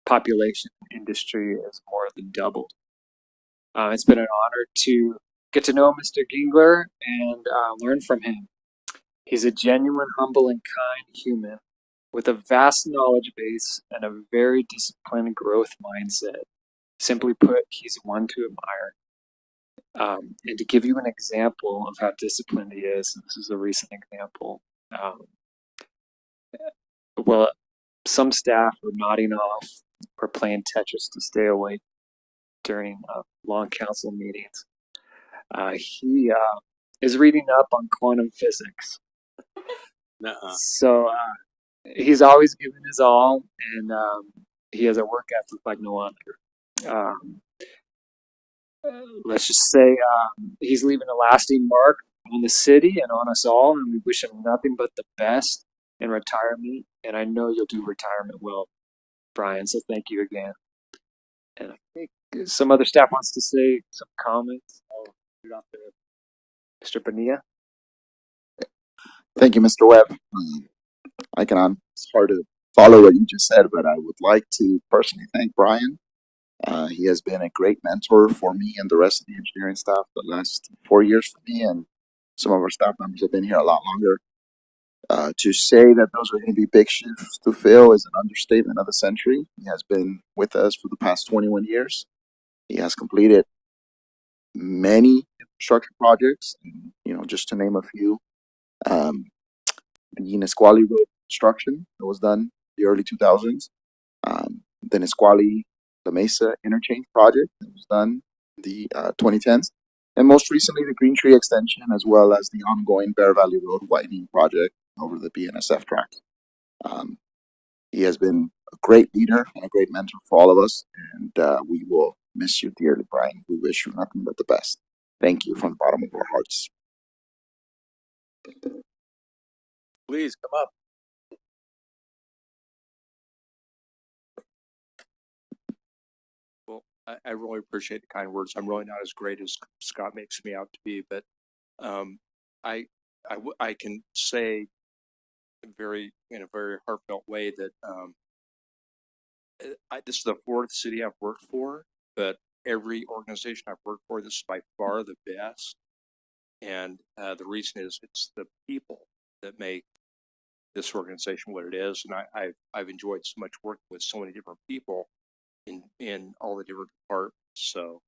population industry has more than doubled. It's been an honor to get to know Mr. Giegler and learn from him. He's a genuine, humble, and kind human with a vast knowledge base and a very disciplined growth mindset. Simply put, he's one to admire. And to give you an example of how disciplined he is, this is a recent example. Well, some staff were nodding off or playing Tetris to stay awake during long council meetings. He is reading up on quantum physics. So he's always giving his all, and he has a work ethic like no other. Let's just say he's leaving a lasting mark on the city and on us all, and we wish him nothing but the best in retirement. And I know you'll do retirement well, Brian. So thank you again. And I think some other staff wants to say some comments. I'll put it off to Mr. Bonilla. Thank you, Mr. Webb. It's hard to follow what you just said, but I would like to personally thank Brian. He has been a great mentor for me and the rest of the engineering staff the last 4 years for me, and some of our staff members have been here a lot longer. To say that those are going to be big shoes to fill is an understatement of the century. He has been with us for the past 21 years. He has completed many infrastructure projects, and, just to name a few, the Nisqually Road construction that was done in the early 2000s, the Nisqually La Mesa interchange project that was done in the 2010s, and most recently the Green Tree extension, as well as the ongoing Bear Valley Road widening project over the BNSF track. He has been a great leader and a great mentor for all of us, and we will miss you dearly, Brian. We wish you nothing but the best. Thank you from the bottom of our hearts. Please come up. Well, I really appreciate the kind words. I'm really not as great as Scott makes me out to be, but I can say in a very heartfelt way that this is the fourth city I've worked for, but every organization I've worked for, this is by far the best. And the reason is it's the people that make this organization what it is. And I've enjoyed so much working with so many different people in all the different departments. So,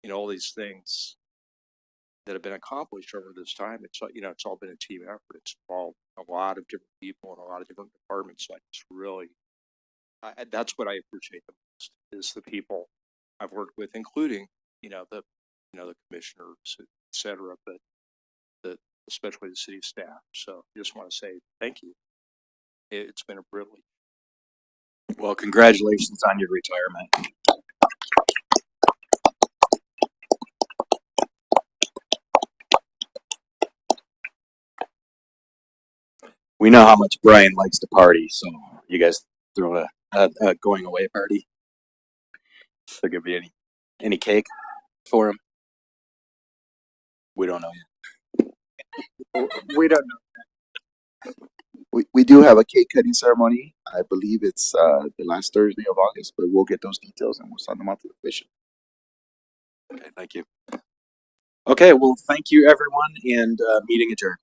all these things that have been accomplished over this time, it's all been a team effort. It's involved a lot of different people in a lot of different departments. Like it's really, that's what I appreciate the most is the people I've worked with, including the commissioners, et cetera, but especially the city staff. So I just want to say thank you. It's been a privilege. Well, congratulations on your retirement. We know how much Brian likes to party, so you guys throw a going away party. There could be any cake for him. We don't know yet. We don't know. We do have a cake cutting ceremony. I believe it's the last Thursday of August, but we'll get those details and we'll send them out to the commission. Okay, thank you. Okay, well, thank you everyone, and meeting adjourned.